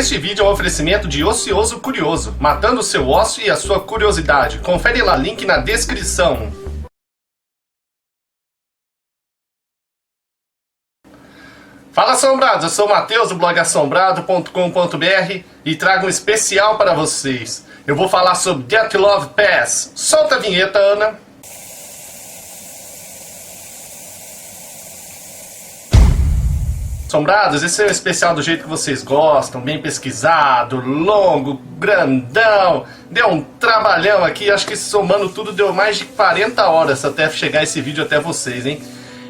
Este vídeo é um oferecimento de Ocioso Curioso, matando o seu ócio e a sua curiosidade. Confere lá, link na descrição. Fala, assombrados, eu sou o Matheus do blog assombrado.com.br e trago um especial para vocês. Eu vou falar sobre Dyatlov Pass. Solta a vinheta, Ana. Assombrados, esse é o especial do jeito que vocês gostam, bem pesquisado, longo, grandão. Deu um trabalhão aqui, acho que somando tudo deu mais de 40 horas até chegar esse vídeo até vocês, hein?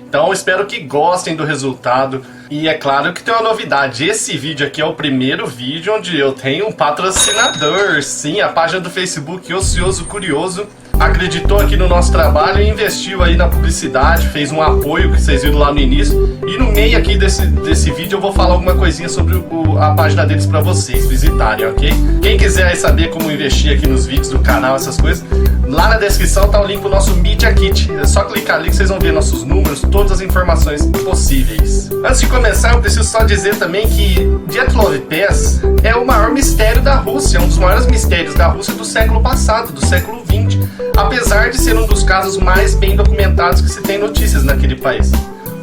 Então espero que gostem do resultado. E é claro que tem uma novidade, esse vídeo aqui é o primeiro vídeo onde eu tenho um patrocinador. Sim, a página do Facebook Ocioso Curioso acreditou aqui no nosso trabalho e investiu aí na publicidade, fez um apoio que vocês viram lá no início. E no meio aqui desse vídeo eu vou falar alguma coisinha sobre a página deles para vocês visitarem, ok? Quem quiser aí saber como investir aqui nos vídeos do canal, essas coisas, lá na descrição tá o link do nosso Media Kit. É só clicar ali que vocês vão ver nossos números, todas as informações possíveis. Antes de começar, eu preciso só dizer também que Dyatlov Pass é o maior mistério da Rússia, um dos maiores mistérios da Rússia do século passado, do século XX, apesar de ser um dos casos mais bem documentados que se tem notícias naquele país.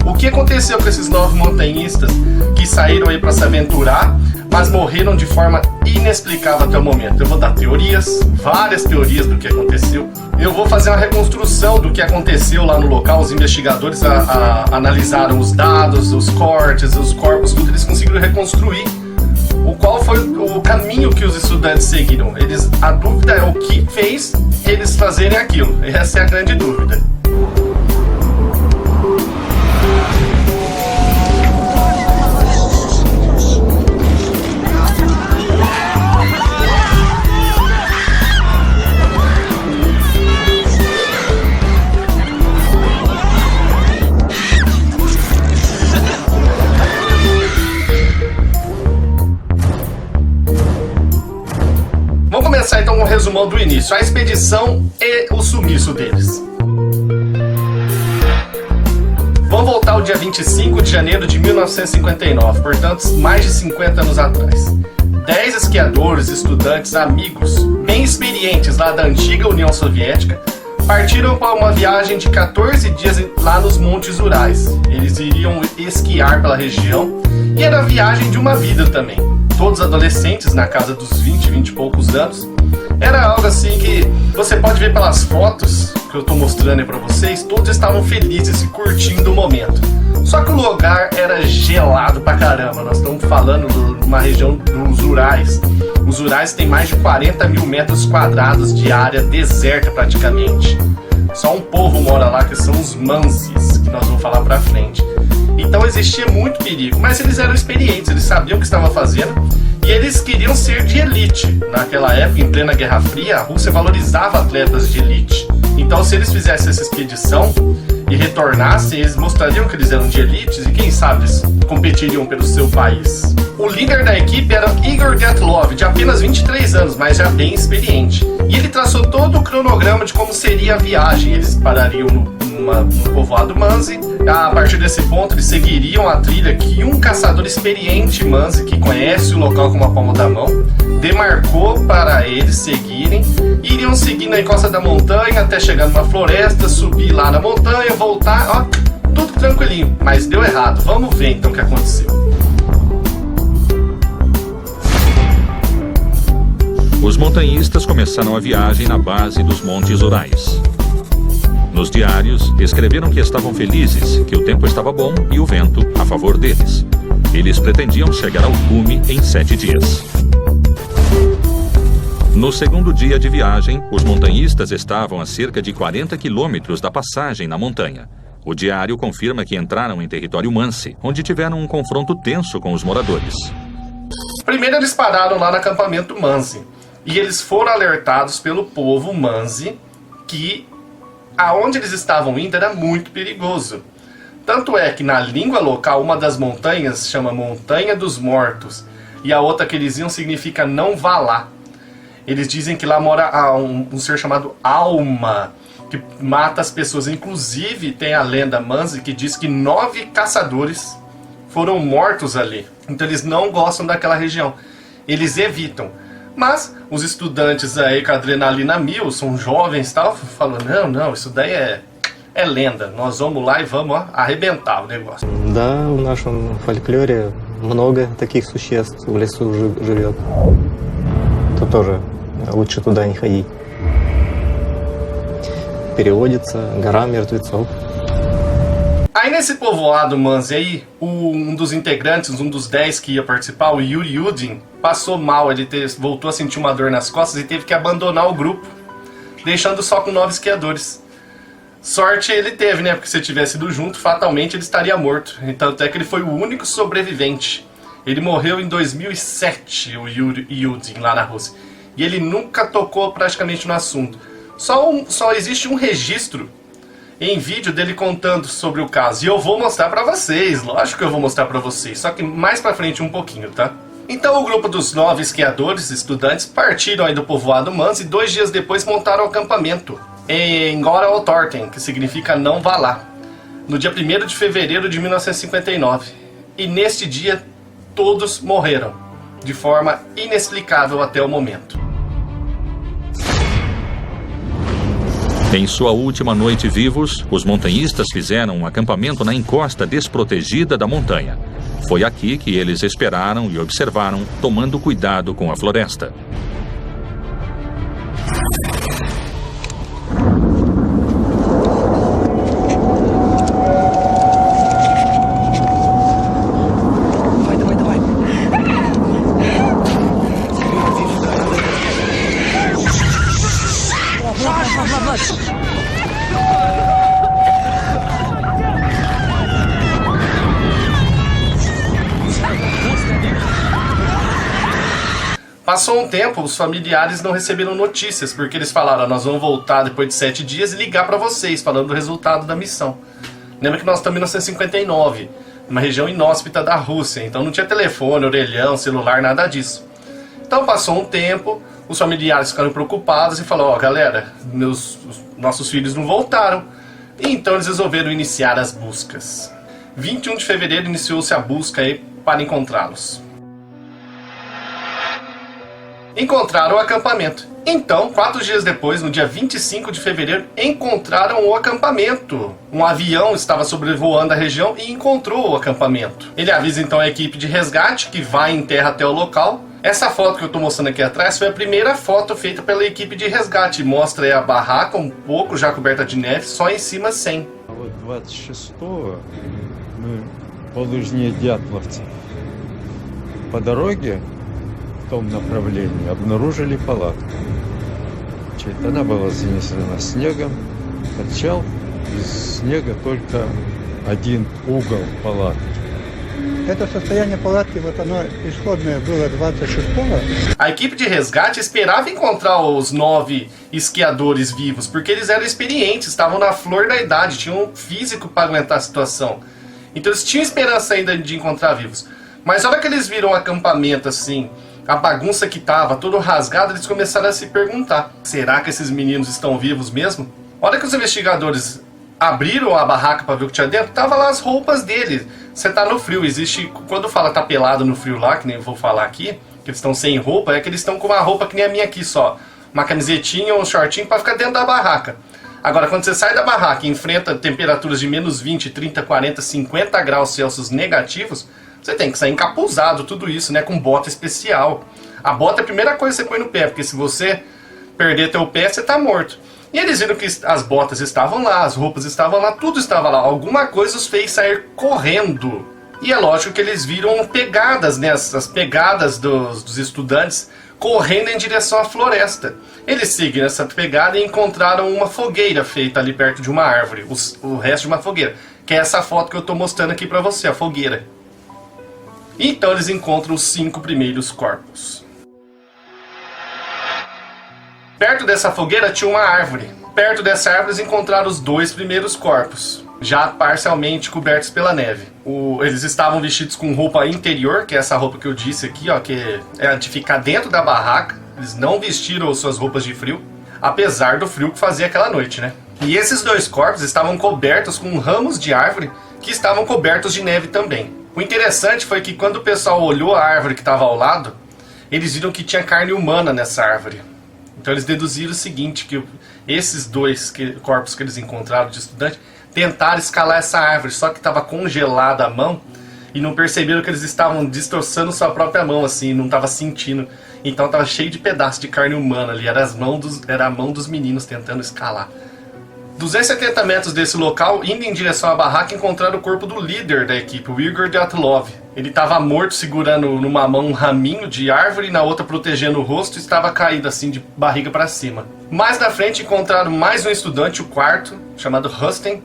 O que aconteceu com esses 9 montanhistas que saíram aí para se aventurar, mas morreram de forma inexplicável até o momento? Eu vou dar teorias, várias teorias do que aconteceu. Eu vou fazer uma reconstrução do que aconteceu lá no local. Os investigadores analisaram os dados, os cortes, os corpos, tudo. Eles conseguiram reconstruir qual foi o caminho que os estudantes seguiram. A dúvida é o que fez eles fazerem aquilo. Essa é a grande dúvida. Vamos começar então com um resumão do início, a expedição e o sumiço deles. Vamos voltar ao dia 25 de janeiro de 1959, portanto mais de 50 anos atrás. 10 esquiadores, estudantes, amigos, bem experientes lá da antiga União Soviética, partiram para uma viagem de 14 dias lá nos Montes Urais. Eles iriam esquiar pela região e era a viagem de uma vida também. Todos adolescentes, na casa dos 20 e poucos anos. Era algo assim que você pode ver pelas fotos que eu estou mostrando aí para vocês, todos estavam felizes e curtindo o momento. Só que o lugar era gelado pra caramba, nós estamos falando de uma região dos Urais. Os Urais têm mais de 40 mil metros quadrados de área deserta praticamente. Só um povo mora lá que são os Mansis, que nós vamos falar pra frente. Então existia muito perigo, mas eles eram experientes, eles sabiam o que estavam fazendo e eles queriam ser de elite. Naquela época, em plena Guerra Fria, a Rússia valorizava atletas de elite. Então se eles fizessem essa expedição e retornassem, eles mostrariam que eles eram de elite e quem sabe eles competiriam pelo seu país. O líder da equipe era Igor Dyatlov, de apenas 23 anos, mas já bem experiente. E ele traçou todo o cronograma de como seria a viagem. Eles parariam no povoado Mansi. A partir desse ponto eles seguiriam a trilha que um caçador experiente Mansi, que conhece o local como a palma da mão, demarcou para eles seguirem. Iriam seguindo a encosta da montanha até chegar numa floresta, subir lá na montanha, voltar, ó, tudo tranquilinho, mas deu errado. Vamos ver então o que aconteceu. Os montanhistas começaram a viagem na base dos Montes Urais. Nos diários, escreveram que estavam felizes, que o tempo estava bom e o vento a favor deles. Eles pretendiam chegar ao cume em 7 dias. No segundo dia de viagem, os montanhistas estavam a cerca de 40 quilômetros da passagem na montanha. O diário confirma que entraram em território Mansi, onde tiveram um confronto tenso com os moradores. Primeiro eles pararam lá no acampamento Mansi e eles foram alertados pelo povo Mansi que aonde eles estavam indo era muito perigoso. Tanto é que na língua local, uma das montanhas chama Montanha dos Mortos e a outra que eles iam significa não vá lá. Eles dizem que lá mora um ser chamado Alma, que mata as pessoas. Inclusive tem a lenda Mansi que diz que 9 caçadores foram mortos ali. Então eles não gostam daquela região. eles evitam. Mas os estudantes aí com a adrenalina mil, são jovens e tal, falam, não, isso daí é lenda, nós vamos lá e vamos arrebentar o negócio. Да, в нашем фольклоре много таких существ в лесу живет. То тоже лучше туда не ходить. Переводится «Гора мертвецов». Aí nesse povoado Manzi aí, um dos integrantes, um dos 10 que ia participar, o Yuri Yudin, passou mal, ele voltou a sentir uma dor nas costas e teve que abandonar o grupo, deixando só com 9 esquiadores. Sorte ele teve, né? Porque se tivesse ido junto, fatalmente ele estaria morto. Então até que ele foi o único sobrevivente. Ele morreu em 2007, o Yuri Yudin, lá na Rússia. E ele nunca tocou praticamente no assunto. Só existe um registro em vídeo dele contando sobre o caso. E eu vou mostrar pra vocês, lógico que eu vou mostrar pra vocês. Só que mais pra frente um pouquinho, tá? Então o grupo dos 9 esquiadores, estudantes, partiram aí do povoado Manzi e 2 dias depois montaram o acampamento em Gora-Otorten, que significa não vá lá, no dia 1º de fevereiro de 1959. E neste dia todos morreram, de forma inexplicável até o momento. Em sua última noite vivos, os montanhistas fizeram um acampamento na encosta desprotegida da montanha. Foi aqui que eles esperaram e observaram, tomando cuidado com a floresta. Passou um tempo, os familiares não receberam notícias, porque eles falaram, nós vamos voltar depois de 7 dias e ligar para vocês, falando do resultado da missão. Lembra que nós estamos em 1959, uma região inóspita da Rússia, então não tinha telefone, orelhão, celular, nada disso. Então passou um tempo, os familiares ficaram preocupados e falaram, galera, nossos filhos não voltaram. E então eles resolveram iniciar as buscas. 21 de fevereiro iniciou-se a busca aí para encontrá-los. Encontraram o acampamento. Então, 4 dias depois, no dia 25 de fevereiro, encontraram o acampamento. Um avião estava sobrevoando a região e encontrou o acampamento. Ele avisa então a equipe de resgate, que vai em terra até o local. Essa foto que eu estou mostrando aqui atrás foi a primeira foto feita pela equipe de resgate. Mostra aí a barraca, um pouco já coberta de neve, só em cima sem. 26-го мы по лыжне Дятловцев по дороге в том направлении обнаружили палатку. Она была занесена снегом, торчал из снега только один угол палатки. Это состояние палатки, вот оно исходное было 26-го. A equipe de resgate esperava encontrar os 9 esquiadores vivos, porque eles eram experientes, estavam na flor da idade, tinham um físico para aguentar a situação. Então eles tinham esperança ainda de encontrar vivos. Mas na hora que eles viram o acampamento assim, a bagunça que estava, todo rasgado, eles começaram a se perguntar, será que esses meninos estão vivos mesmo? A hora que os investigadores abriram a barraca para ver o que tinha dentro, tava lá as roupas deles. Você tá no frio, existe, quando fala tá pelado no frio lá, que nem eu vou falar aqui, que eles estão sem roupa, é que eles estão com uma roupa que nem a minha aqui só. Uma camisetinha ou um shortinho para ficar dentro da barraca. Agora, quando você sai da barraca e enfrenta temperaturas de menos 20, 30, 40, 50 graus Celsius negativos, você tem que sair encapuzado, tudo isso, né, com bota especial. A bota é a primeira coisa que você põe no pé, porque se você perder teu pé, você tá morto. E eles viram que as botas estavam lá, as roupas estavam lá, tudo estava lá. Alguma coisa os fez sair correndo. E é lógico que eles viram pegadas, né, as pegadas dos estudantes correndo em direção à floresta. Eles seguiram essa pegada e encontraram uma fogueira feita ali perto de uma árvore, o resto de uma fogueira, que é essa foto que eu estou mostrando aqui para você, a fogueira. E então eles encontram os 5 primeiros corpos. Perto dessa fogueira tinha uma árvore. Perto dessa árvore eles encontraram os 2 primeiros corpos, já parcialmente cobertos pela neve. Eles estavam vestidos com roupa interior, que é essa roupa que eu disse aqui, ó, que é de ficar dentro da barraca. Eles não vestiram suas roupas de frio, apesar do frio que fazia aquela noite, né? E esses 2 corpos estavam cobertos com ramos de árvore que estavam cobertos de neve também. O interessante foi que quando o pessoal olhou a árvore que estava ao lado, eles viram que tinha carne humana nessa árvore. Então eles deduziram o seguinte, que esses dois corpos que eles encontraram de estudante tentaram escalar essa árvore, só que estava congelada a mão e não perceberam que eles estavam destroçando sua própria mão, assim, não estava sentindo. Então estava cheio de pedaços de carne humana ali, era a mão dos meninos tentando escalar. 270 metros desse local, indo em direção à barraca, encontraram o corpo do líder da equipe, o Igor Dyatlov. Ele estava morto, segurando numa mão um raminho de árvore e na outra protegendo o rosto, e estava caído assim de barriga para cima. Mais na frente encontraram mais um estudante, o quarto, chamado Rustin,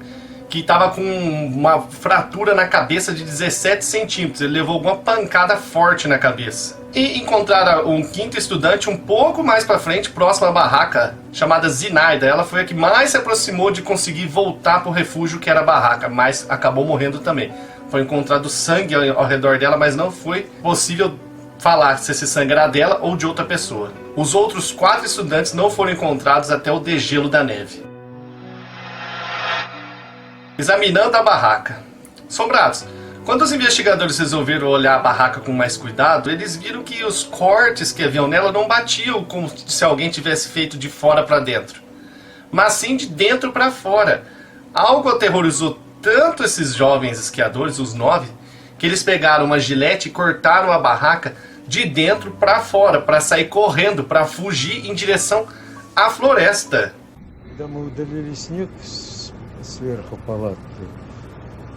que estava com uma fratura na cabeça de 17 centímetros. Ele levou alguma pancada forte na cabeça. E encontraram um quinto estudante um pouco mais para frente, próximo à barraca, chamada Zinaida. Ela foi a que mais se aproximou de conseguir voltar para o refúgio que era a barraca, mas acabou morrendo também. Foi encontrado sangue ao redor dela, mas não foi possível falar se esse sangue era dela ou de outra pessoa. Os outros 4 estudantes não foram encontrados até o degelo da neve. Examinando a barraca. Assombrados. Quando os investigadores resolveram olhar a barraca com mais cuidado, eles viram que os cortes que haviam nela não batiam como se alguém tivesse feito de fora para dentro, mas sim de dentro para fora. Algo aterrorizou tanto esses jovens esquiadores, os 9, que eles pegaram uma gilete e cortaram a barraca de dentro para fora, para sair correndo, para fugir em direção à floresta. Когда мы удалили снег сверху палатки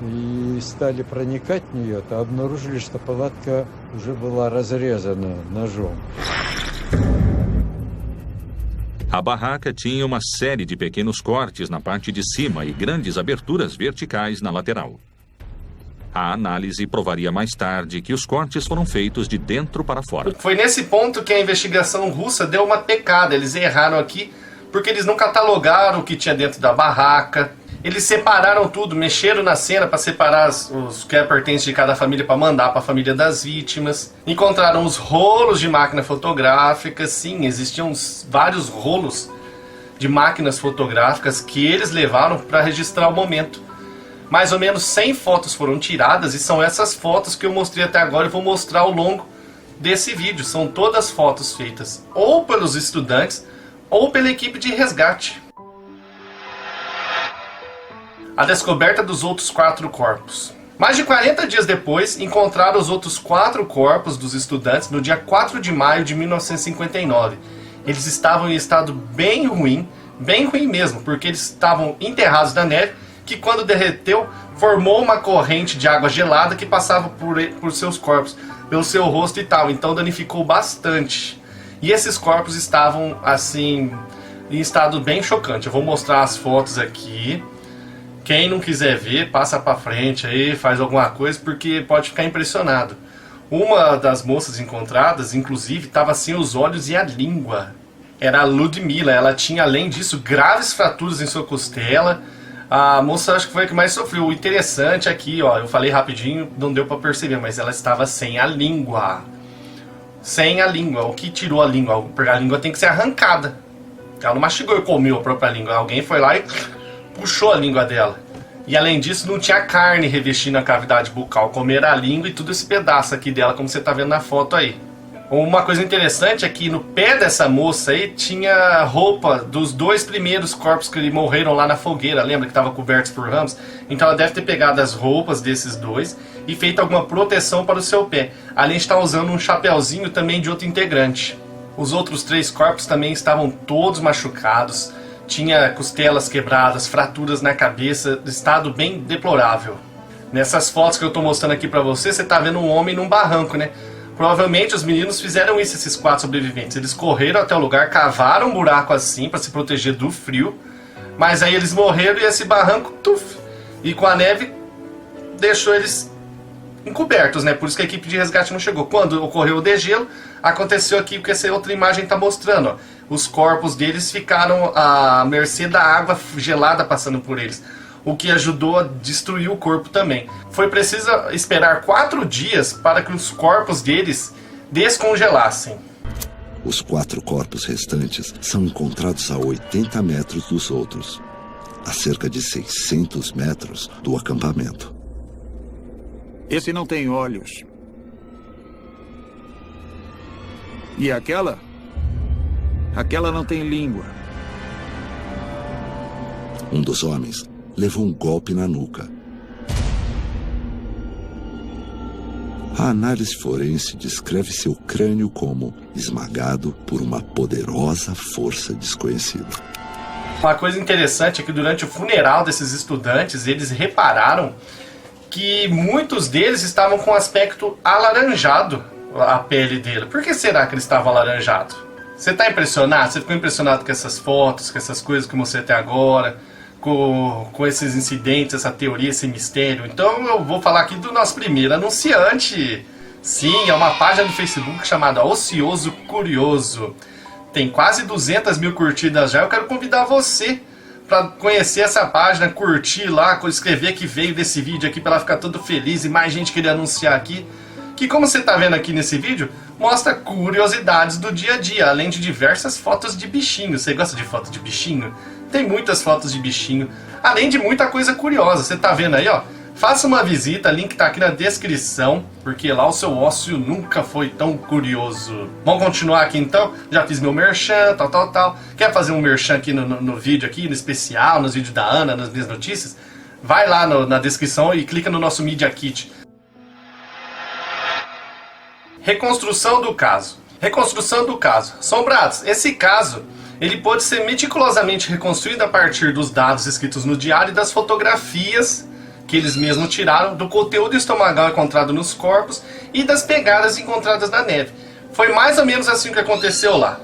и стали проникать в нее, то обнаружили, что палатка уже была разрезана ножом. A barraca tinha uma série de pequenos cortes na parte de cima e grandes aberturas verticais na lateral. A análise provaria mais tarde que os cortes foram feitos de dentro para fora. Foi nesse ponto que a investigação russa deu uma pecada. Eles erraram aqui porque eles não catalogaram o que tinha dentro da barraca. Eles separaram tudo, mexeram na cena para separar os que pertencem de cada família para mandar para a família das vítimas. Encontraram os rolos de máquina fotográfica. Sim, existiam vários rolos de máquinas fotográficas que eles levaram para registrar o momento. Mais ou menos 100 fotos foram tiradas e são essas fotos que eu mostrei até agora e vou mostrar ao longo desse vídeo. São todas fotos feitas ou pelos estudantes ou pela equipe de resgate. A descoberta dos outros 4 corpos. Mais de 40 dias depois, encontraram os outros 4 corpos dos estudantes no dia 4 de maio de 1959. Eles estavam em estado bem ruim mesmo, porque eles estavam enterrados na neve, que quando derreteu, formou uma corrente de água gelada que passava por seus corpos, pelo seu rosto e tal, então danificou bastante. E esses corpos estavam, assim, em estado bem chocante. Eu vou mostrar as fotos aqui. Quem não quiser ver, passa pra frente aí, faz alguma coisa, porque pode ficar impressionado. Uma das moças encontradas, inclusive, estava sem os olhos e a língua. Era a Ludmila. Ela tinha, além disso, graves fraturas em sua costela. A moça acho que foi a que mais sofreu. O interessante aqui, ó, eu falei rapidinho, não deu pra perceber, mas ela estava sem a língua. Sem a língua. O que tirou a língua? Porque a língua tem que ser arrancada. Ela não mastigou e comeu a própria língua. Alguém foi lá e puxou a língua dela. E além disso, não tinha carne revestindo a cavidade bucal. Comeram a língua e tudo esse pedaço aqui dela, como você está vendo na foto aí. Uma coisa interessante é que no pé dessa moça aí tinha roupa dos 2 primeiros corpos que morreram lá na fogueira. Lembra que estavam cobertos por ramos? Então ela deve ter pegado as roupas desses 2 e feito alguma proteção para o seu pé. Além de estar usando um chapéuzinho também de outro integrante. Os outros 3 corpos também estavam todos machucados. Tinha costelas quebradas, fraturas na cabeça, estado bem deplorável. Nessas fotos que eu estou mostrando aqui para você, você está vendo um homem num barranco, né? Provavelmente os meninos fizeram isso, esses 4 sobreviventes. Eles correram até o lugar, cavaram um buraco assim para se proteger do frio. Mas aí eles morreram e esse barranco, tuf, e com a neve deixou eles encobertos, né? Por isso que a equipe de resgate não chegou. Quando ocorreu o degelo, aconteceu aqui o que essa outra imagem está mostrando, ó. Os corpos deles ficaram à mercê da água gelada passando por eles, o que ajudou a destruir o corpo também. Foi preciso esperar 4 dias para que os corpos deles descongelassem. Os 4 corpos restantes são encontrados a 80 metros dos outros, a cerca de 600 metros do acampamento. Esse não tem olhos. E aquela? Aquela não tem língua. Um dos homens levou um golpe na nuca. A análise forense descreve seu crânio como esmagado por uma poderosa força desconhecida. Uma coisa interessante é que durante o funeral desses estudantes, eles repararam que muitos deles estavam com aspecto alaranjado, a pele dele. Por que será que ele estava alaranjado? Você está impressionado? Você ficou impressionado com essas fotos, com essas coisas que você tem agora, com esses incidentes, essa teoria, esse mistério? Então eu vou falar aqui do nosso primeiro anunciante. Sim, é uma página do Facebook chamada Ocioso Curioso. Tem quase 200 mil curtidas já. Eu quero convidar você para conhecer essa página, curtir lá, escrever que veio desse vídeo aqui para ela ficar todo feliz e mais gente querer anunciar aqui. Que, como você está vendo aqui nesse vídeo, mostra curiosidades do dia a dia, além de diversas fotos de bichinho. Você gosta de foto de bichinho? Tem muitas fotos de bichinho, além de muita coisa curiosa. Você está vendo aí, ó? Faça uma visita, link está aqui na descrição, porque lá o seu ócio nunca foi tão curioso. Vamos continuar aqui então? Já fiz meu merchan, tal. Quer fazer um merchan aqui no vídeo aqui, no especial, nos vídeos da Ana, nas minhas notícias? Vai lá na descrição e clica no nosso Media Kit. Reconstrução do caso. Reconstrução do caso. Assombrados, esse caso ele pode ser meticulosamente reconstruído a partir dos dados escritos no diário e das fotografias que eles mesmos tiraram, do conteúdo estomacal encontrado nos corpos e das pegadas encontradas na neve. Foi mais ou menos assim que aconteceu lá.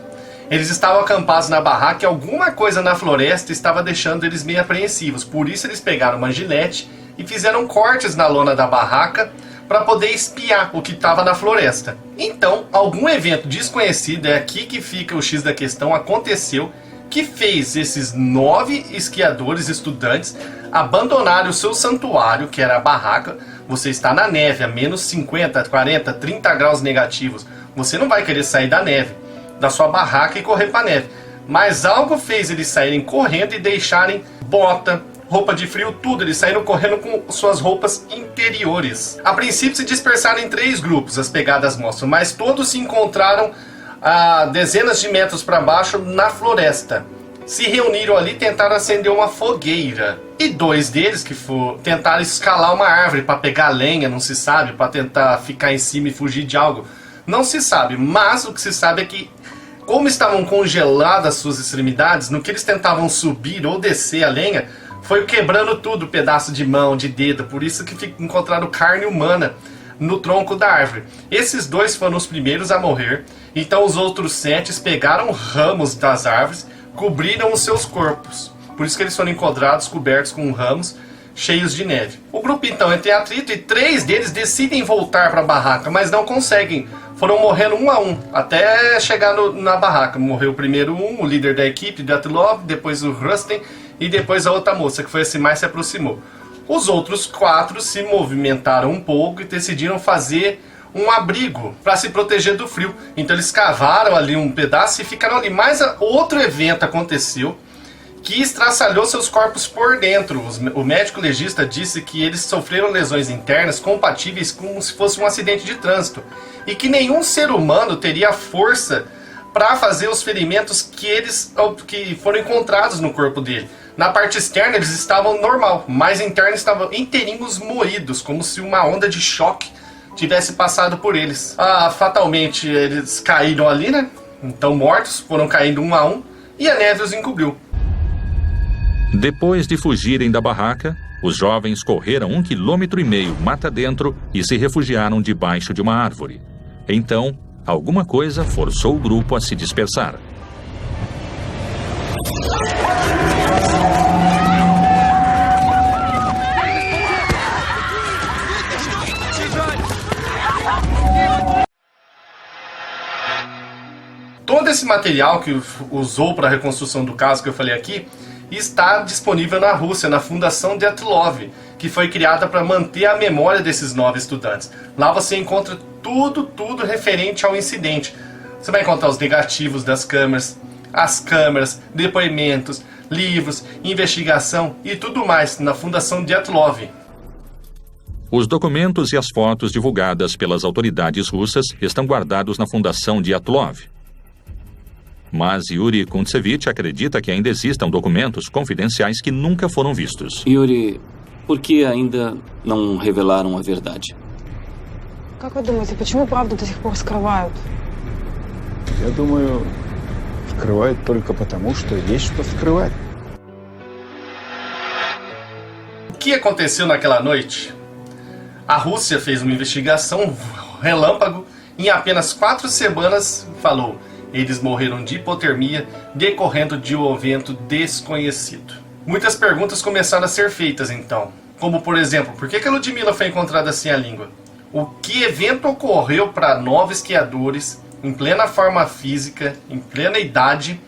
Eles estavam acampados na barraca e alguma coisa na floresta estava deixando eles meio apreensivos. Por isso eles pegaram uma gilete e fizeram cortes na lona da barraca para poder espiar o que estava na floresta. Então, algum evento desconhecido, é aqui que fica o X da questão, aconteceu, que fez esses 9 esquiadores estudantes abandonarem o seu santuário, que era a barraca. Você está na neve, a menos 50, 40, 30 graus negativos. Você não vai querer sair da neve, da sua barraca e correr para a neve. Mas algo fez eles saírem correndo e deixarem bota, roupa de frio, tudo. Eles saíram correndo com suas roupas interiores. A princípio se dispersaram em 3 grupos, as pegadas mostram, mas todos se encontraram a dezenas de metros para baixo na floresta. Se reuniram ali e tentaram acender uma fogueira. E 2 deles que tentaram escalar uma árvore para pegar lenha, não se sabe, para tentar ficar em cima e fugir de algo. Não se sabe, mas o que se sabe é que, como estavam congeladas suas extremidades, no que eles tentavam subir ou descer a lenha, foi quebrando tudo, pedaço de mão, de dedo. Por isso que encontraram carne humana no tronco da árvore. Esses 2 foram os primeiros a morrer. Então os outros 7 pegaram ramos das árvores, cobriram os seus corpos. Por isso que eles foram encontrados cobertos com ramos cheios de neve. O grupo então entra em atrito e 3 deles decidem voltar para a barraca, mas não conseguem. Foram morrendo um a um, até chegar na barraca. Morreu primeiro o líder da equipe, Dyatlov, depois o Rusten e depois a outra moça, que foi esse mais se aproximou. Os outros 4 se movimentaram um pouco e decidiram fazer um abrigo para se proteger do frio. Então eles cavaram ali um pedaço e ficaram ali. Mas outro evento aconteceu que estraçalhou seus corpos por dentro. O médico legista disse que eles sofreram lesões internas compatíveis como se fosse um acidente de trânsito e que nenhum ser humano teria força para fazer os ferimentos que foram encontrados no corpo dele. Na parte externa eles estavam normal, mas interna estavam inteirinhos moídos, como se uma onda de choque tivesse passado por eles. Fatalmente eles caíram ali, né? Então mortos, foram caindo um a um e a neve os encobriu. Depois de fugirem da barraca, os jovens correram 1,5 km mata dentro e se refugiaram debaixo de uma árvore. Então, alguma coisa forçou o grupo a se dispersar. Todo esse material que usou para a reconstrução do caso que eu falei aqui está disponível na Rússia, na Fundação Dyatlov, que foi criada para manter a memória desses 9 estudantes. Lá você encontra tudo referente ao incidente. Você vai encontrar os negativos das câmeras, as câmeras, depoimentos, livros, investigação e tudo mais na Fundação Dyatlov. Os documentos e as fotos divulgadas pelas autoridades russas estão guardados na Fundação Dyatlov. Mas Yuri Kuntsevich acredita que ainda existam documentos confidenciais que nunca foram vistos. Yuri, por que ainda não revelaram a verdade? Как вы думаете, почему правду до сих пор скрывают? Я думаю, скрывают только потому, что есть что скрывать. O que aconteceu naquela noite? A Rússia fez uma investigação relâmpago e em apenas 4 semanas falou: eles morreram de hipotermia decorrendo de um evento desconhecido. Muitas perguntas começaram a ser feitas então, como por exemplo, por que a Ludmila foi encontrada sem a língua? O que evento ocorreu para 9 esquiadores, em plena forma física, em plena idade,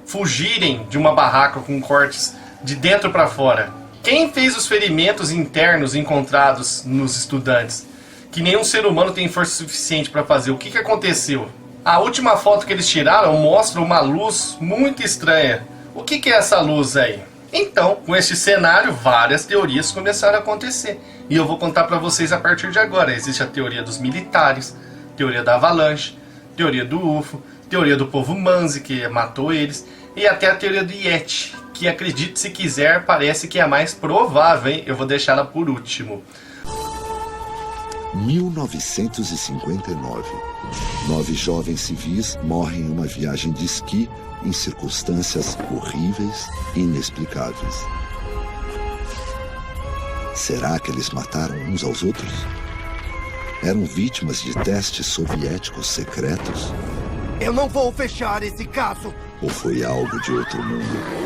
fugirem de uma barraca com cortes de dentro para fora? Quem fez os ferimentos internos encontrados nos estudantes? Que nenhum ser humano tem força suficiente para fazer. O que aconteceu? A última foto que eles tiraram mostra uma luz muito estranha. O que é essa luz aí? Então, com este cenário, várias teorias começaram a acontecer. E eu vou contar para vocês a partir de agora. Existe a teoria dos militares, teoria da avalanche, teoria do UFO, teoria do povo Manzi, que matou eles, e até a teoria do Yeti, que, acredite se quiser, parece que é a mais provável, hein? Eu vou deixar ela por último. 1959. 9 jovens civis morrem em uma viagem de esqui em circunstâncias horríveis e inexplicáveis. Será que eles mataram uns aos outros? Eram vítimas de testes soviéticos secretos? Eu não vou fechar esse caso! Ou foi algo de outro mundo?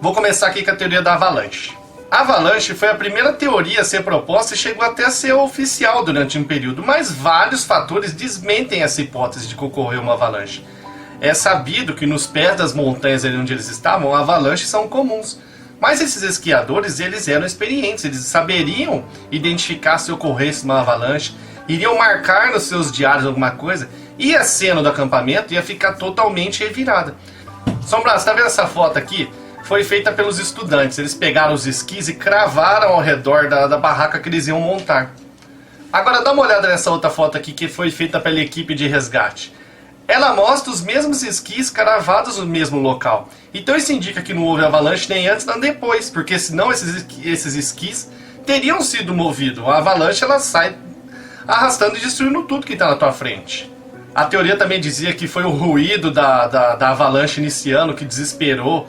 Vou começar aqui com a teoria da avalanche. A avalanche foi a primeira teoria a ser proposta e chegou até a ser oficial durante um período, mas vários fatores desmentem essa hipótese de que ocorreu uma avalanche. É sabido que nos pés das montanhas ali onde eles estavam, avalanches são comuns. Mas esses esquiadores, eles eram experientes, eles saberiam identificar se ocorresse uma avalanche, iriam marcar nos seus diários alguma coisa, e a cena do acampamento ia ficar totalmente revirada. Sombra, você tá vendo essa foto aqui? Foi feita pelos estudantes. Eles pegaram os esquis e cravaram ao redor da barraca que eles iam montar. Agora dá uma olhada nessa outra foto aqui que foi feita pela equipe de resgate. Ela mostra os mesmos esquis cravados no mesmo local. Então isso indica que não houve avalanche nem antes nem depois, porque senão esses esquis teriam sido movidos. A avalanche ela sai arrastando e destruindo tudo que está na tua frente. A teoria também dizia que foi o ruído da avalanche iniciando que desesperou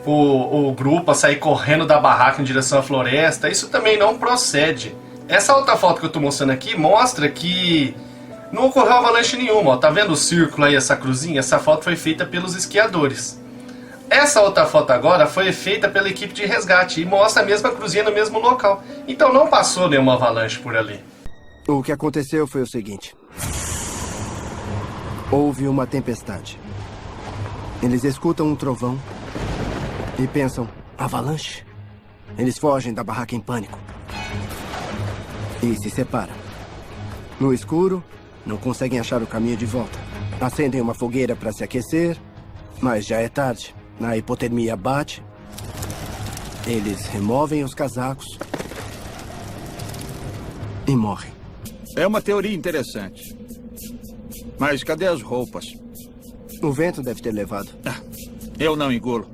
o grupo a sair correndo da barraca em direção à floresta. Isso também não procede. Essa outra foto que eu estou mostrando aqui mostra que não ocorreu avalanche nenhuma. Ó. Tá vendo o círculo aí, essa cruzinha? Essa foto foi feita pelos esquiadores. Essa outra foto agora foi feita pela equipe de resgate e mostra a mesma cruzinha no mesmo local. Então não passou nenhuma avalanche por ali. O que aconteceu foi o seguinte. Houve uma tempestade. Eles escutam um trovão e pensam, avalanche? Eles fogem da barraca em pânico. E se separam. No escuro, não conseguem achar o caminho de volta. Acendem uma fogueira para se aquecer, mas já é tarde. A hipotermia bate. Eles removem os casacos e morrem. É uma teoria interessante. Mas cadê as roupas? O vento deve ter levado. Eu não engulo.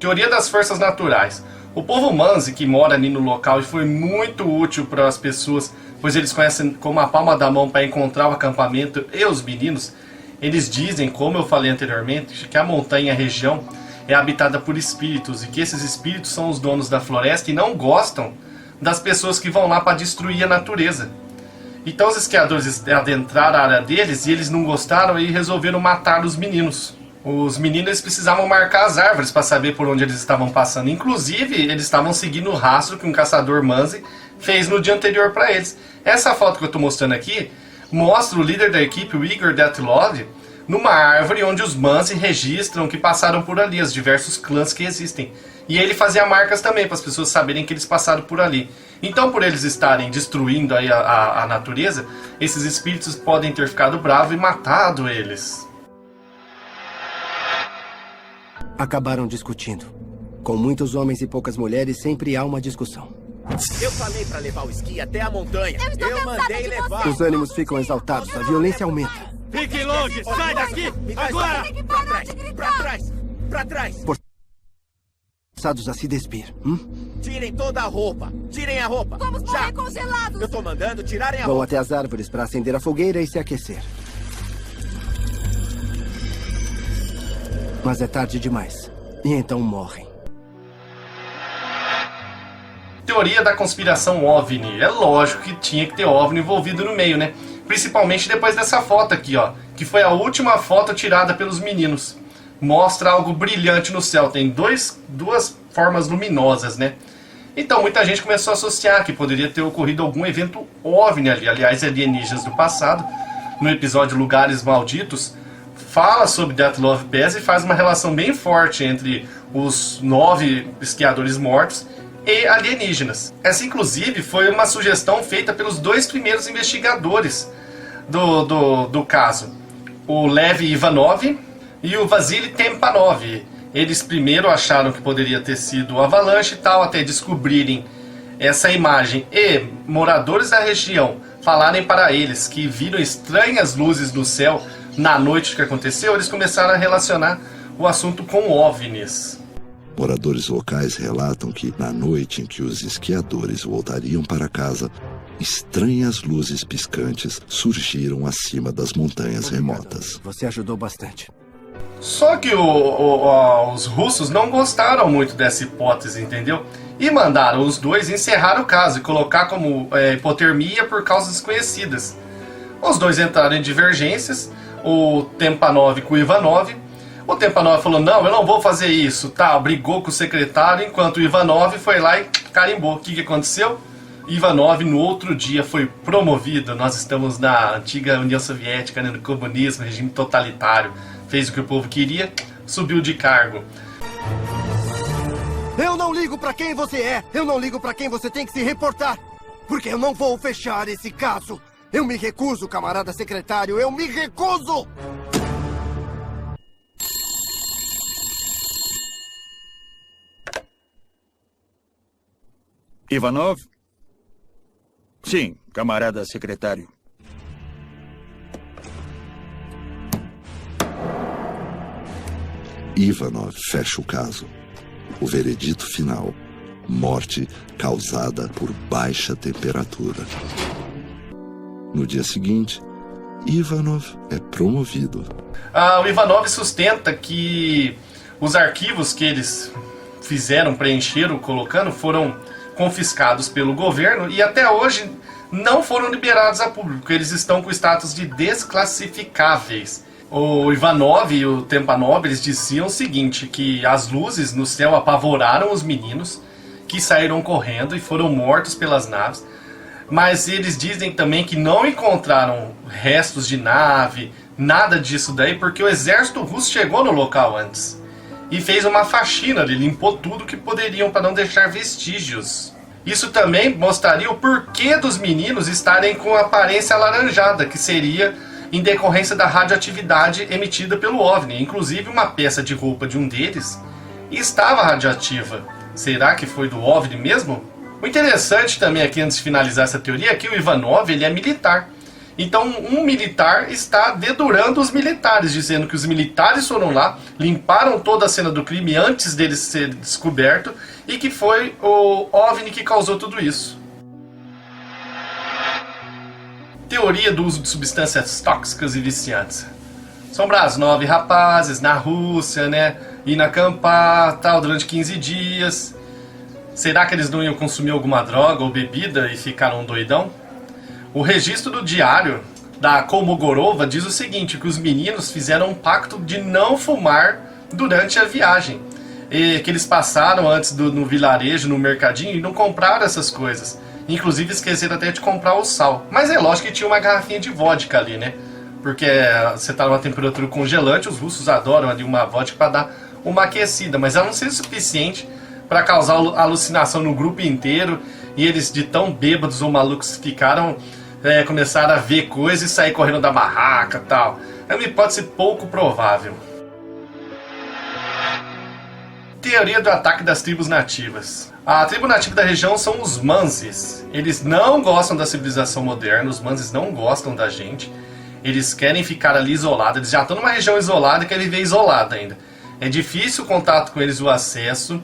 Teoria das forças naturais. O povo Manzi que mora ali no local e foi muito útil para as pessoas, pois eles conhecem como a palma da mão para encontrar o acampamento e os meninos. Eles dizem, como eu falei anteriormente, que a montanha, a região, é habitada por espíritos e que esses espíritos são os donos da floresta e não gostam das pessoas que vão lá para destruir a natureza. Então os esquiadores adentraram a área deles e eles não gostaram e resolveram matar os meninos. Os meninos eles precisavam marcar as árvores para saber por onde eles estavam passando. Inclusive, eles estavam seguindo o rastro que um caçador Manzi fez no dia anterior para eles. Essa foto que eu estou mostrando aqui mostra o líder da equipe, o Igor Detlov, numa árvore onde os Manzi registram que passaram por ali, os diversos clãs que existem. E ele fazia marcas também para as pessoas saberem que eles passaram por ali. Então, por eles estarem destruindo aí a natureza, esses espíritos podem ter ficado bravos e matado eles. Acabaram discutindo. Com muitos homens e poucas mulheres, sempre há uma discussão. Eu falei pra levar o esqui até a montanha. Eu mandei levar. Os ânimos ficam exaltados, a violência aumenta. Fique longe, sai daqui, agora! Pra trás, pra trás, pra trás. Forçados a se despir. Tirem toda a roupa, tirem a roupa. Vamos morrer congelados. Eu tô mandando tirarem a Vão roupa. até as árvores para acender a fogueira e se aquecer. Mas é tarde demais. E então morrem. Teoria da conspiração OVNI. É lógico que tinha que ter OVNI envolvido no meio, né? Principalmente depois dessa foto aqui, ó. Que foi a última foto tirada pelos meninos. Mostra algo brilhante no céu. Tem duas formas luminosas, né? Então muita gente começou a associar que poderia ter ocorrido algum evento OVNI ali. Aliás, alienígenas do passado. No episódio Lugares Malditos, fala sobre Dyatlov Pass e faz uma relação bem forte entre os 9 esquiadores mortos e alienígenas. Essa inclusive foi uma sugestão feita pelos 2 primeiros investigadores do caso. O Lev Ivanov e o Vasily Tempanov. Eles primeiro acharam que poderia ter sido avalanche e tal, até descobrirem essa imagem. E moradores da região falarem para eles que viram estranhas luzes no céu na noite que aconteceu, eles começaram a relacionar o assunto com OVNIs. Moradores locais relatam que, na noite em que os esquiadores voltariam para casa, estranhas luzes piscantes surgiram acima das montanhas remotas. Você ajudou bastante. Só que os russos não gostaram muito dessa hipótese, entendeu? E mandaram os 2 encerrar o caso e colocar como hipotermia por causas desconhecidas. Os 2 entraram em divergências, o Tempanov com o Ivanov. O Tempanov falou, não, eu não vou fazer isso, tá? Brigou com o secretário, enquanto o Ivanov foi lá e carimbou. O que aconteceu? Ivanov, no outro dia, foi promovido. Nós estamos na antiga União Soviética, né, no comunismo, regime totalitário. Fez o que o povo queria, subiu de cargo. Eu não ligo pra quem você é. Eu não ligo pra quem você tem que se reportar. Porque eu não vou fechar esse caso. Eu me recuso, camarada secretário. Eu me recuso! Ivanov? Sim, camarada secretário. Ivanov fecha o caso. O veredito final: morte causada por baixa temperatura. No dia seguinte, Ivanov é promovido. O Ivanov sustenta que os arquivos que eles preencheram, colocando, foram confiscados pelo governo e até hoje não foram liberados a público. Eles estão com o status de desclassificáveis. O Ivanov e o Tempanov, eles diziam o seguinte, que as luzes no céu apavoraram os meninos, que saíram correndo e foram mortos pelas naves. Mas eles dizem também que não encontraram restos de nave, nada disso daí, porque o exército russo chegou no local antes e fez uma faxina ali, limpou tudo que poderiam para não deixar vestígios. Isso também mostraria o porquê dos meninos estarem com aparência alaranjada, que seria em decorrência da radioatividade emitida pelo OVNI. Inclusive uma peça de roupa de um deles estava radioativa. Será que foi do OVNI mesmo? O interessante também aqui, antes de finalizar essa teoria, é que o Ivanov, ele é militar. Então um militar está dedurando os militares, dizendo que os militares foram lá, limparam toda a cena do crime antes dele ser descoberto e que foi o OVNI que causou tudo isso. Teoria do uso de substâncias tóxicas e viciantes. São 9 rapazes na Rússia, né, indo acampar, tal, durante 15 dias. Será que eles não iam consumir alguma droga ou bebida e ficaram doidão? O registro do diário da Kolmogorova diz o seguinte, que os meninos fizeram um pacto de não fumar durante a viagem. E que eles passaram antes no vilarejo, no mercadinho, e não compraram essas coisas. Inclusive esqueceram até de comprar o sal. Mas é lógico que tinha uma garrafinha de vodka ali, né? Porque você tá numa temperatura congelante, os russos adoram ali uma vodka para dar uma aquecida. Mas ela não seria suficiente para causar alucinação no grupo inteiro. E eles, de tão bêbados ou malucos que ficaram, começaram a ver coisas e sair correndo da barraca e tal. É uma hipótese pouco provável. Teoria do ataque das tribos nativas. A tribo nativa da região são os Mansis. Eles não gostam da civilização moderna, os Mansis não gostam da gente. Eles querem ficar ali isolados, eles já estão numa região isolada e querem viver isolada ainda. É difícil o contato com eles, o acesso.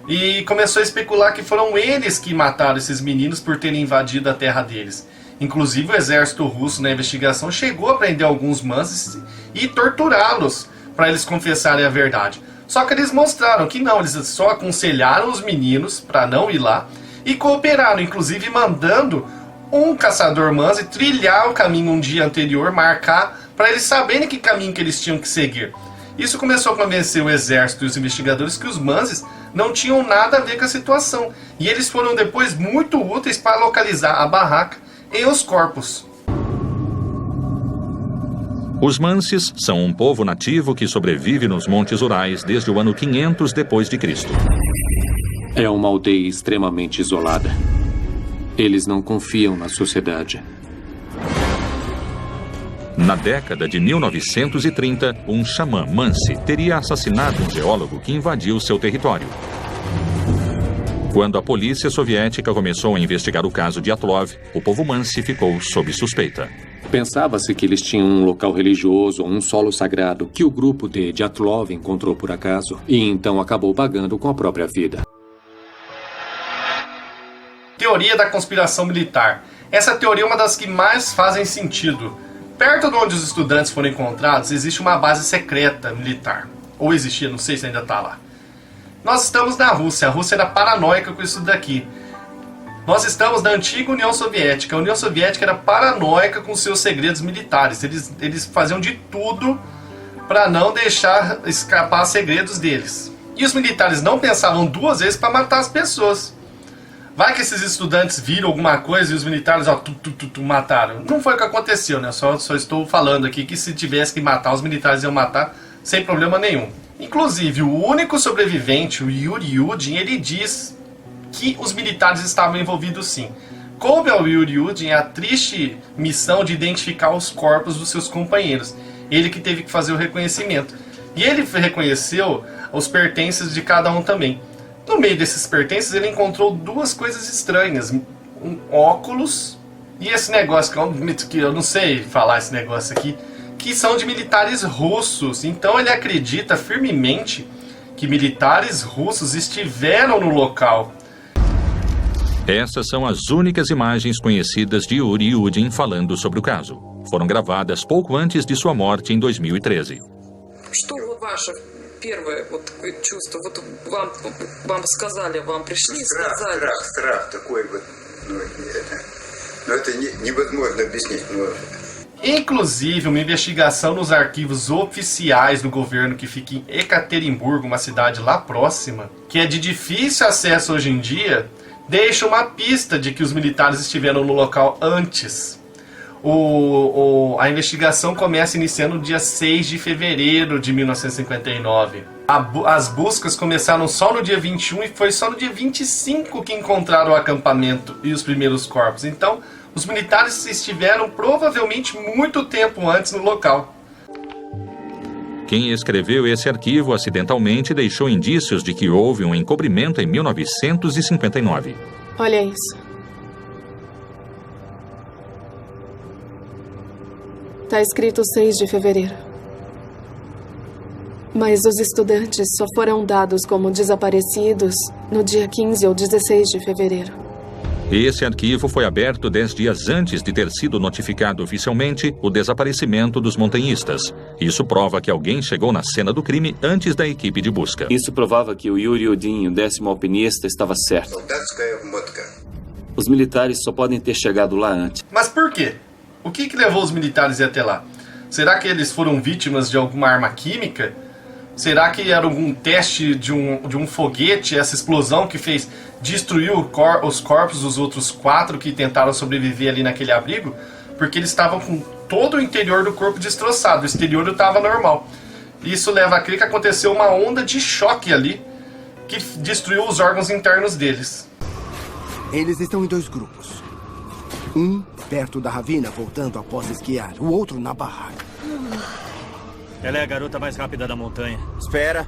E começou a especular que foram eles que mataram esses meninos por terem invadido a terra deles. Inclusive o exército russo na investigação chegou a prender alguns Mansis e torturá-los para eles confessarem a verdade. Só que eles mostraram que não, eles só aconselharam os meninos para não ir lá e cooperaram, inclusive mandando um caçador Mansi trilhar o caminho um dia anterior, marcar, para eles saberem que caminho que eles tinham que seguir. Isso começou a convencer o exército e os investigadores que os Mansis não tinham nada a ver com a situação, e eles foram depois muito úteis para localizar a barraca e os corpos. Os Mansis são um povo nativo que sobrevive nos Montes Urais desde o ano 500 depois de Cristo. É uma aldeia extremamente isolada. Eles não confiam na sociedade. Na década de 1930, um xamã Mansi teria assassinado um geólogo que invadiu seu território. Quando a polícia soviética começou a investigar o caso de Dyatlov, o povo Mansi ficou sob suspeita. Pensava-se que eles tinham um local religioso ou um solo sagrado que o grupo de Dyatlov encontrou por acaso e então acabou pagando com a própria vida. Teoria da conspiração militar. Essa teoria é uma das que mais fazem sentido. Perto de onde os estudantes foram encontrados, existe uma base secreta militar. Ou existia, não sei se ainda está lá. Nós estamos na Rússia. A Rússia era paranoica com isso daqui. Nós estamos na antiga União Soviética. A União Soviética era paranoica com seus segredos militares. Eles faziam de tudo para não deixar escapar segredos deles. E os militares não pensavam duas vezes para matar as pessoas. Vai que esses estudantes viram alguma coisa e os militares mataram. Não foi o que aconteceu, né? Só estou falando aqui que se tivesse que matar, os militares iam matar sem problema nenhum. Inclusive, o único sobrevivente, o Yuri Yudin, ele diz que os militares estavam envolvidos sim. Coube ao Yuri Yudin a triste missão de identificar os corpos dos seus companheiros. Ele que teve que fazer o reconhecimento. E ele reconheceu os pertences de cada um também. No meio desses pertences ele encontrou duas coisas estranhas. Um óculos e esse negócio que eu não sei falar esse negócio aqui, que são de militares russos. Então ele acredita firmemente que militares russos estiveram no local. Essas são as únicas imagens conhecidas de Yuri Yudin falando sobre o caso. Foram gravadas pouco antes de sua morte em 2013. Первое вот такое чувство, вот вам сказали, вам пришли и сказали. Страх такой вот, это невозможно объяснить. Inclusive, uma investigação nos arquivos oficiais do governo que fica em Ekaterimburgo, uma cidade lá próxima, que é de difícil acesso hoje em dia, deixa uma pista de que os militares estiveram no local antes. A investigação começa iniciando no dia 6 de fevereiro de 1959. As buscas começaram só no dia 21 e foi só no dia 25 que encontraram o acampamento e os primeiros corpos. Então, os militares estiveram provavelmente muito tempo antes no local. Quem escreveu esse arquivo acidentalmente deixou indícios de que houve um encobrimento em 1959. Olha isso. Está escrito 6 de fevereiro. Mas os estudantes só foram dados como desaparecidos no dia 15 ou 16 de fevereiro. Esse arquivo foi aberto 10 dias antes de ter sido notificado oficialmente o desaparecimento dos montanhistas. Isso prova que alguém chegou na cena do crime antes da equipe de busca. Isso provava que o Yuri Yudin, o 10º alpinista, estava certo. Os militares só podem ter chegado lá antes. Mas por quê? O que levou os militares a ir até lá? Será que eles foram vítimas de alguma arma química? Será que era algum teste de um foguete, essa explosão que fez destruir os corpos dos outros 4 que tentaram sobreviver ali naquele abrigo? Porque eles estavam com todo o interior do corpo destroçado, o exterior estava normal. Isso leva a crer que aconteceu uma onda de choque ali, que destruiu os órgãos internos deles. Eles estão em 2 grupos. Um perto da ravina, voltando após esquiar. O outro na barraca. Ela é a garota mais rápida da montanha. Espera.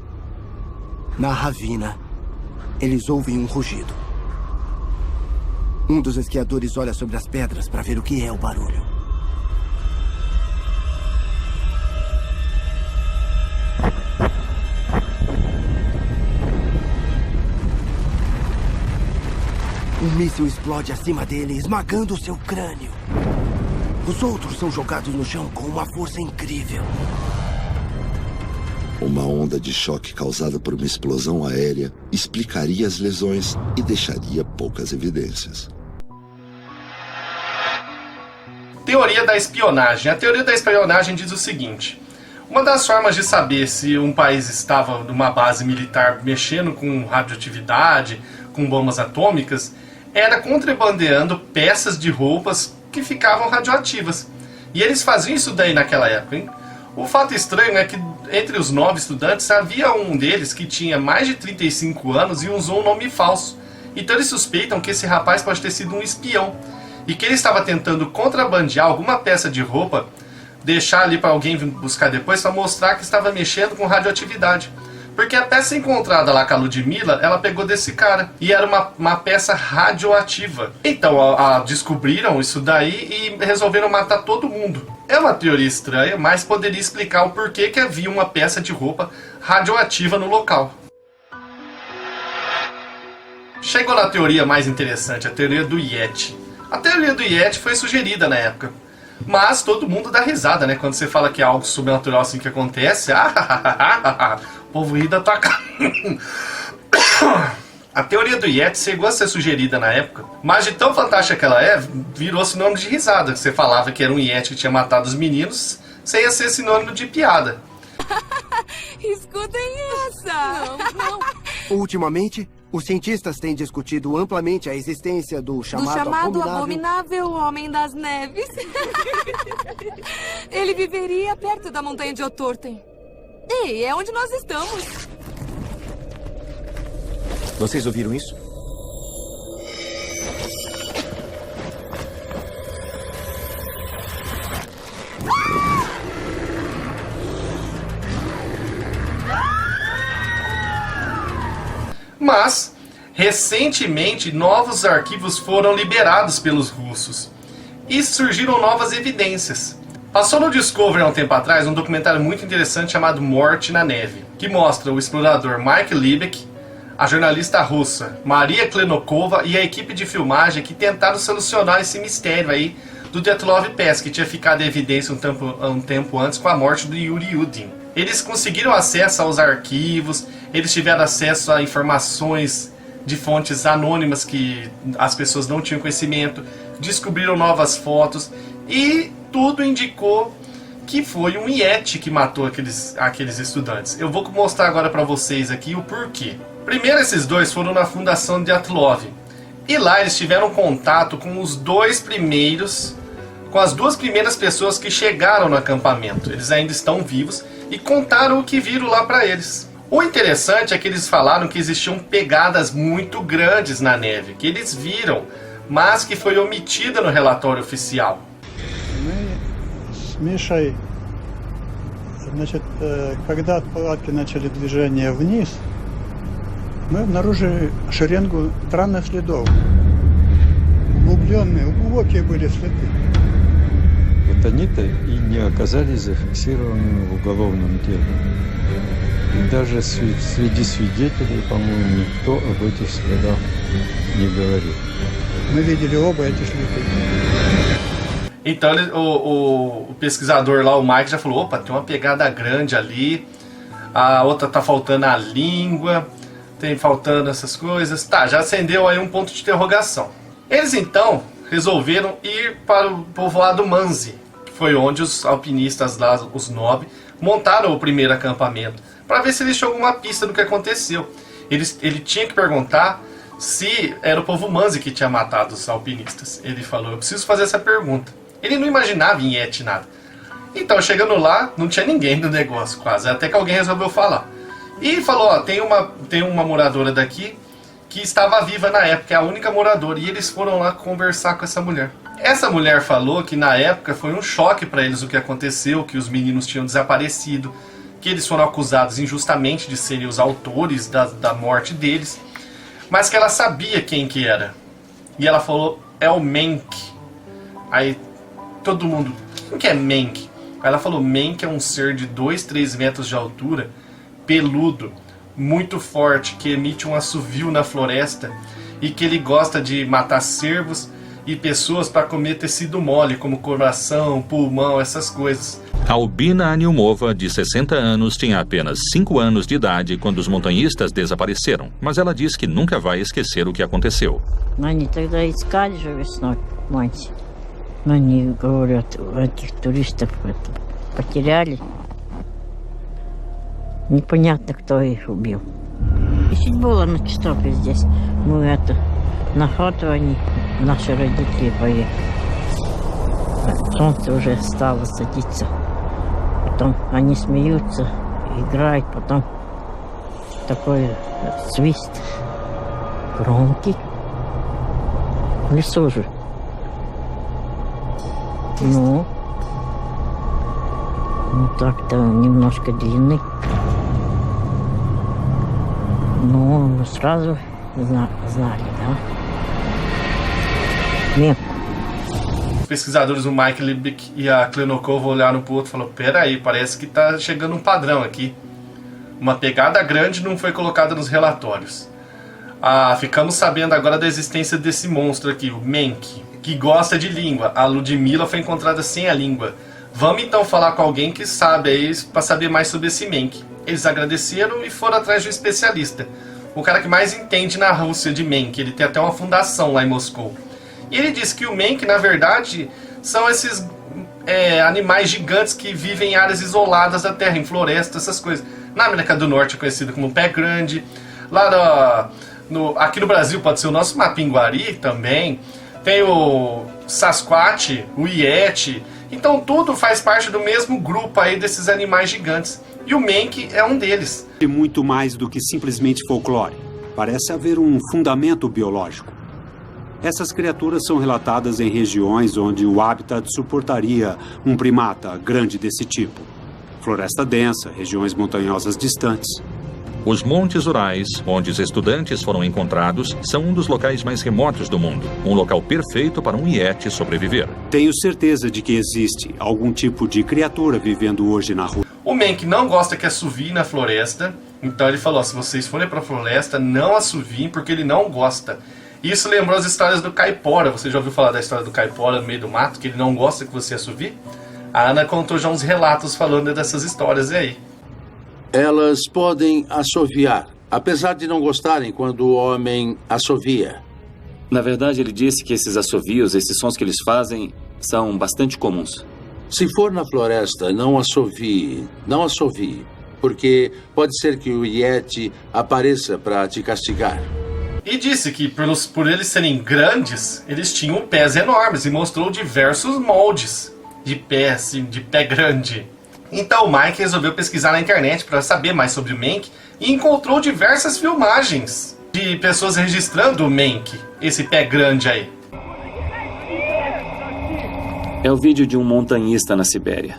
Na ravina, eles ouvem um rugido. Um dos esquiadores olha sobre as pedras para ver o que é o barulho. Um míssil explode acima dele, esmagando o seu crânio. Os outros são jogados no chão com uma força incrível. Uma onda de choque causada por uma explosão aérea explicaria as lesões e deixaria poucas evidências. Teoria da espionagem. A teoria da espionagem diz o seguinte: uma das formas de saber se um país estava numa base militar mexendo com radioatividade, com bombas atômicas, era contrabandeando peças de roupas que ficavam radioativas. E eles faziam isso daí naquela época, hein? O fato estranho é que entre os 9 estudantes havia um deles que tinha mais de 35 anos e usou um nome falso. Então eles suspeitam que esse rapaz pode ter sido um espião e que ele estava tentando contrabandear alguma peça de roupa, deixar ali para alguém vir buscar depois para mostrar que estava mexendo com radioatividade. Porque a peça encontrada lá com a Ludmilla, ela pegou desse cara. E era uma peça radioativa. Então descobriram isso daí e resolveram matar todo mundo. É uma teoria estranha, mas poderia explicar o porquê que havia uma peça de roupa radioativa no local. Chegou na teoria mais interessante, a teoria do Yeti. A teoria do Yeti foi sugerida na época. Mas todo mundo dá risada, né? Quando você fala que é algo sobrenatural assim que acontece. O povo ri da tua cara. A teoria do Yeti chegou a ser sugerida na época, mas de tão fantástica que ela é, virou sinônimo de risada. Você falava que era um Yeti que tinha matado os meninos, você ia ser sinônimo de piada. Escutem essa! Não. Ultimamente, os cientistas têm discutido amplamente a existência do chamado abominável Homem das Neves. Ele viveria perto da montanha de Otorten. E é onde nós estamos. Vocês ouviram isso? Mas, recentemente, novos arquivos foram liberados pelos russos e surgiram novas evidências. Passou no Discovery há um tempo atrás um documentário muito interessante chamado Morte na Neve, que mostra o explorador Mike Liebek, a jornalista russa Maria Klenokova e a equipe de filmagem que tentaram solucionar esse mistério aí do Dyatlov Pass, que tinha ficado em evidência um tempo antes com a morte do Yuri Yudin. Eles conseguiram acesso aos arquivos, eles tiveram acesso a informações de fontes anônimas que as pessoas não tinham conhecimento, descobriram novas fotos e tudo indicou que foi um Yeti que matou aqueles estudantes. Eu vou mostrar agora para vocês aqui o porquê. Primeiro, esses dois foram na Fundação Dyatlov e lá eles tiveram contato com as duas primeiras pessoas que chegaram no acampamento. Eles ainda estão vivos e contaram o que viram lá para eles. O interessante é que eles falaram que existiam pegadas muito grandes na neve, que eles viram, mas que foi omitida no relatório oficial. Мы с Мишей, значит, когда палатки начали движение вниз, мы обнаружили шеренгу странных следов. Углубленные, глубокие были следы. Вот они-то и не оказались зафиксированными в уголовном деле. И даже среди свидетелей, по-моему, никто об этих следах не говорит. Мы видели оба эти следы. Então o pesquisador lá, o Mike, já falou, opa, tem uma pegada grande ali, a outra tá faltando a língua, tem faltando essas coisas. Tá, já acendeu aí um ponto de interrogação. Eles então resolveram ir para o povoado Manzi, que foi onde os alpinistas lá, os 9, montaram o primeiro acampamento, para ver se eles tinham alguma pista do que aconteceu. Ele tinha que perguntar se era o povo Manzi que tinha matado os alpinistas. Ele falou, eu preciso fazer essa pergunta. Ele não imaginava em Yeti nada. Então, chegando lá, não tinha ninguém no negócio quase, até que alguém resolveu falar. E falou, ó, tem uma moradora daqui que estava viva na época, é a única moradora, e eles foram lá conversar com essa mulher. Essa mulher falou que na época foi um choque para eles o que aconteceu, que os meninos tinham desaparecido, que eles foram acusados injustamente de serem os autores da morte deles, mas que ela sabia quem que era. E ela falou, é o Menk. Aí todo mundo, quem que é Menk? Aí ela falou, Menk é um ser de 2, 3 metros de altura, peludo, muito forte, que emite um assovio na floresta e que ele gosta de matar cervos e pessoas para comer tecido mole, como coração, pulmão, essas coisas. Albina Aniumova, de 60 anos, tinha apenas 5 anos de idade quando os montanhistas desapareceram, mas ela diz que nunca vai esquecer o que aconteceu. Они тогда искали же весной мать. Но они говорят, этих туристов потеряли. Непонятно, кто их убил. И чуть было на часовке здесь. Мы на хату они, наши родители поехали. Солнце уже стало садиться. Потом они смеются, играют, потом такой свист громкий. В лесу же. Ну так-то немножко длинный. Ну, мы сразу знали, да? Нет. Os pesquisadores, o Mike Liebig e a Klenokova, olharam pro outro e falaram, peraí, parece que tá chegando um padrão aqui. Uma pegada grande não foi colocada nos relatórios. Ficamos sabendo agora da existência desse monstro aqui, o Menk, que gosta de língua. A Ludmilla foi encontrada sem a língua. Vamos então falar com alguém que sabe aí para saber mais sobre esse Menk. Eles agradeceram e foram atrás de um especialista. O cara que mais entende na Rússia de Menk. Ele tem até uma fundação lá em Moscou. E ele disse que o Menk, na verdade, são esses animais gigantes que vivem em áreas isoladas da Terra, em florestas, essas coisas. Na América do Norte é conhecido como pé grande. Lá aqui no Brasil pode ser o nosso Mapinguari também. Tem o Sasquatch, o Yeti. Então tudo faz parte do mesmo grupo aí desses animais gigantes. E o Menk é um deles. É muito mais do que simplesmente folclore. Parece haver um fundamento biológico. Essas criaturas são relatadas em regiões onde o habitat suportaria um primata grande desse tipo. Floresta densa, regiões montanhosas distantes. Os Montes Urais, onde os estudantes foram encontrados, são um dos locais mais remotos do mundo. Um local perfeito para um Yeti sobreviver. Tenho certeza de que existe algum tipo de criatura vivendo hoje na rua. O Menk não gosta que assovie na floresta. Então ele falou, se vocês forem para a floresta, não assoviem, porque ele não gosta. Isso lembrou as histórias do Caipora. Você já ouviu falar da história do Caipora no meio do mato, que ele não gosta que você assovie? A Ana contou já uns relatos falando dessas histórias aí. Elas podem assoviar, apesar de não gostarem quando o homem assovia. Na verdade, ele disse que esses assovios, esses sons que eles fazem, são bastante comuns. Se for na floresta, não assovie, porque pode ser que o Yeti apareça para te castigar. E disse que por eles serem grandes, eles tinham pés enormes e mostrou diversos moldes de pé, assim, de pé grande. Então o Mike resolveu pesquisar na internet para saber mais sobre o Menk e encontrou diversas filmagens de pessoas registrando o Menk, esse pé grande aí. É o vídeo de um montanhista na Sibéria.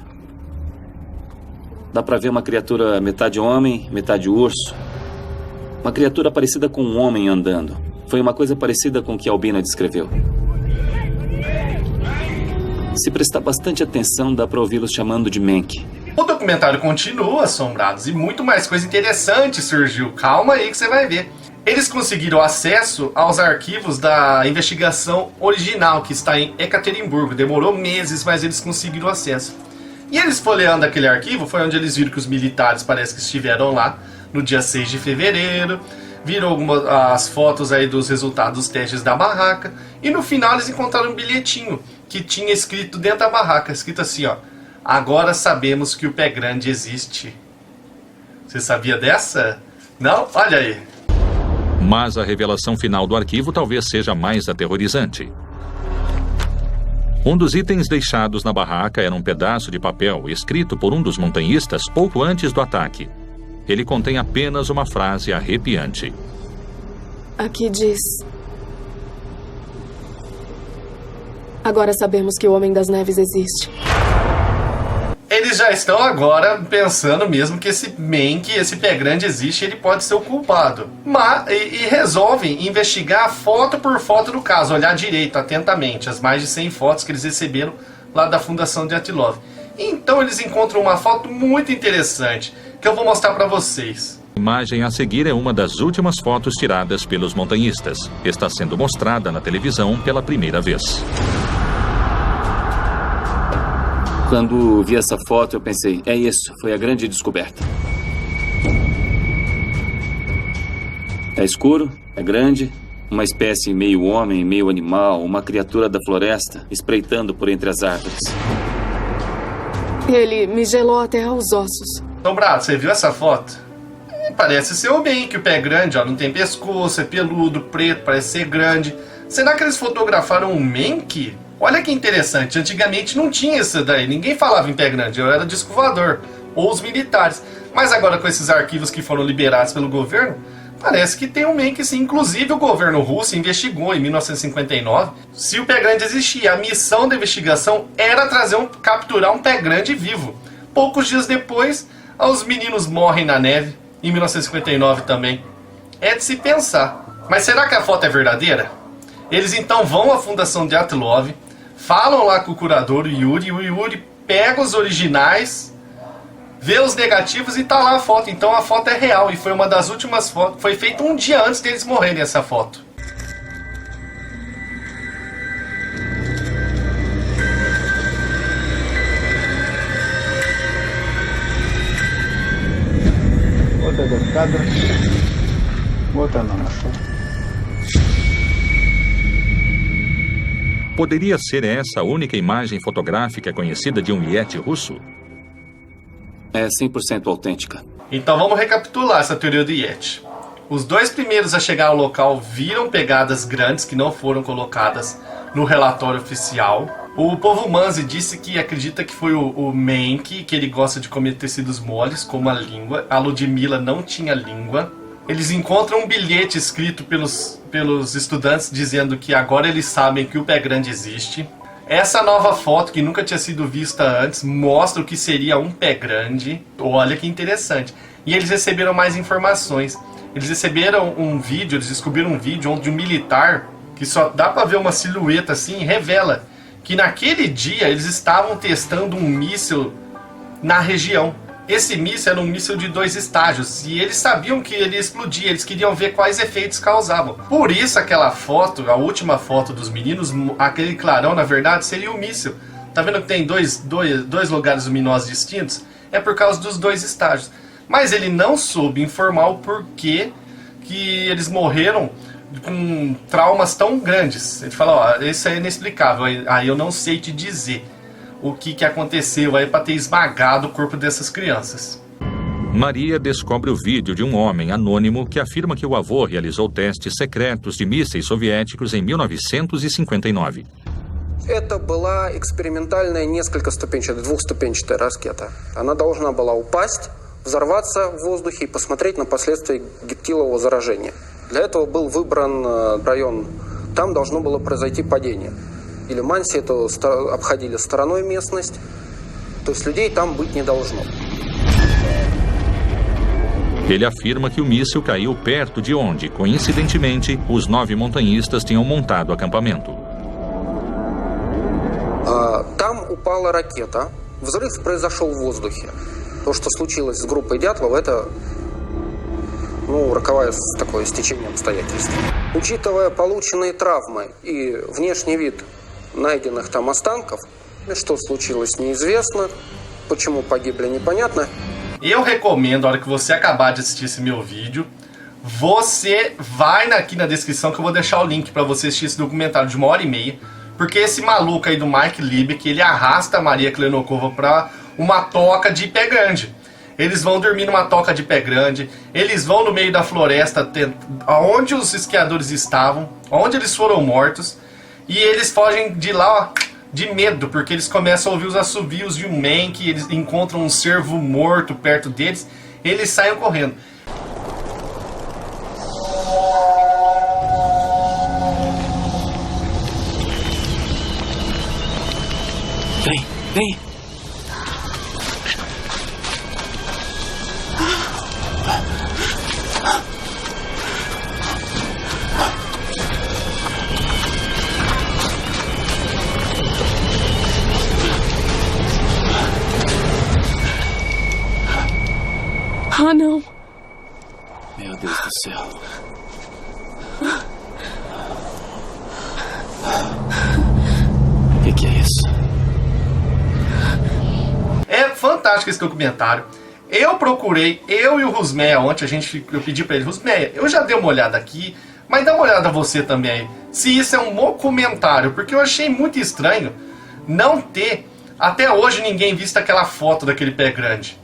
Dá pra ver uma criatura metade homem, metade urso. Uma criatura parecida com um homem andando. Foi uma coisa parecida com o que a Albina descreveu. Se prestar bastante atenção, dá pra ouvi-los chamando de Menk. O documentário continua, assombrados, e muito mais coisa interessante surgiu. Calma aí que você vai ver. Eles conseguiram acesso aos arquivos da investigação original, que está em Ekaterimburgo. Demorou meses, mas eles conseguiram acesso. E eles folheando aquele arquivo, foi onde eles viram que os militares parece que estiveram lá no dia 6 de fevereiro. Viram as fotos aí dos resultados dos testes da barraca. E no final eles encontraram um bilhetinho que tinha escrito dentro da barraca, escrito assim, ó. Agora sabemos que o pé grande existe. Você sabia dessa? Não? Olha aí. Mas a revelação final do arquivo talvez seja mais aterrorizante. Um dos itens deixados na barraca era um pedaço de papel escrito por um dos montanhistas pouco antes do ataque. Ele contém apenas uma frase arrepiante. Aqui diz: agora sabemos que o Homem das Neves existe. Eles já estão agora pensando mesmo que esse Mank, esse pé grande existe, ele pode ser o culpado. E resolvem investigar foto por foto do caso, olhar direito, atentamente, as mais de 100 fotos que eles receberam lá da Fundação Dyatlov. Então eles encontram uma foto muito interessante, que eu vou mostrar para vocês. A imagem a seguir é uma das últimas fotos tiradas pelos montanhistas. Está sendo mostrada na televisão pela primeira vez. Quando vi essa foto, eu pensei, é isso, foi a grande descoberta. É escuro, é grande, uma espécie meio homem, meio animal, uma criatura da floresta, espreitando por entre as árvores. Ele me gelou até aos ossos. Então, Brado, você viu essa foto? Parece ser o Mank, o pé grande, ó, não tem pescoço, é peludo, preto, parece ser grande. Será que eles fotografaram um Mank? Olha que interessante, antigamente não tinha isso daí, ninguém falava em pé grande, eu era disco voador, ou os militares. Mas agora com esses arquivos que foram liberados pelo governo, parece que tem um Mank sim. Inclusive o governo russo investigou em 1959 se o pé grande existia. A missão da investigação era capturar um pé grande vivo. Poucos dias depois, os meninos morrem na neve, em 1959 também. É de se pensar. Mas será que a foto é verdadeira? Eles então vão à Fundação Dyatlov, falam lá com o curador, o Yuri pega os originais, vê os negativos e tá lá a foto. Então a foto é real e foi uma das últimas fotos. Foi feita um dia antes deles morrerem essa foto. Вот этот кадр. Вот она нашла. Poderia ser essa a única imagem fotográfica conhecida de um Yeti russo? É 100% autêntica. Então vamos recapitular essa teoria do Yeti. Os dois primeiros a chegar ao local viram pegadas grandes que não foram colocadas no relatório oficial. O povo Manzi disse que acredita que foi o Mank, que ele gosta de comer tecidos moles, como a língua. A Ludmilla não tinha língua. Eles encontram um bilhete escrito pelos estudantes dizendo que agora eles sabem que o pé grande existe. Essa nova foto, que nunca tinha sido vista antes, mostra o que seria um pé grande. Olha que interessante. E eles receberam mais informações. Eles receberam um vídeo, eles descobriram um vídeo onde um militar, que só dá pra ver uma silhueta assim, revela que naquele dia eles estavam testando um míssil na região. Esse míssil era um míssil de 2 estágios e eles sabiam que ele ia explodir, eles queriam ver quais efeitos causavam. Por isso aquela foto, a última foto dos meninos, aquele clarão na verdade seria o míssil. Tá vendo que tem dois lugares luminosos distintos? É por causa dos 2 estágios. Mas ele não soube informar o porquê que eles morreram com traumas tão grandes. Ele fala, ó, isso é inexplicável, aí eu não sei te dizer o que aconteceu aí para ter esmagado o corpo dessas crianças. Maria descobre o vídeo de um homem anônimo que afirma que o avô realizou testes secretos de mísseis soviéticos em 1959. Это была экспериментальная несколькоступенчатая, двухступенчатая ракета. Она должна была упасть, взорваться в воздухе и посмотреть на последствия гептилового заражения. Для этого был выбран район. Там должно было произойти падение. Или манси это обходили стороной местность. То есть людей там быть не должно. Ele afirma que o míssil caiu perto de onde, coincidentemente, os 9 montanhistas tinham montado acampamento. Там упала ракета. Взрыв произошел в воздухе. То, что случилось с группой Дятлова, это роковое такое стечение обстоятельств. Учитывая полученные травмы и внешний вид найденных там останков, что случилось неизвестно, почему погибли непонятно. Eu recomendo, a hora que você acabar de assistir esse meu vídeo, você vai aqui na descrição que eu vou deixar o link para você assistir esse documentário de 1h30, porque esse maluco aí do Mike Liebig, ele arrasta a Maria Klenokova para uma toca de pé grande. Eles vão dormir numa toca de pé grande, eles vão no meio da floresta, onde os esquiadores estavam, onde eles foram mortos, e eles fogem de lá, ó, de medo, porque eles começam a ouvir os assobios de um Mank, eles encontram um cervo morto perto deles, eles saem correndo. Vem, vem! Ah, não. Meu Deus do céu. O que é isso? É fantástico esse documentário. Eu procurei, eu e o Rusmeia ontem, eu pedi pra ele, Rusmeia, eu já dei uma olhada aqui, mas dá uma olhada você também aí, se isso é um documentário, porque eu achei muito estranho não ter, até hoje, ninguém visto aquela foto daquele pé grande.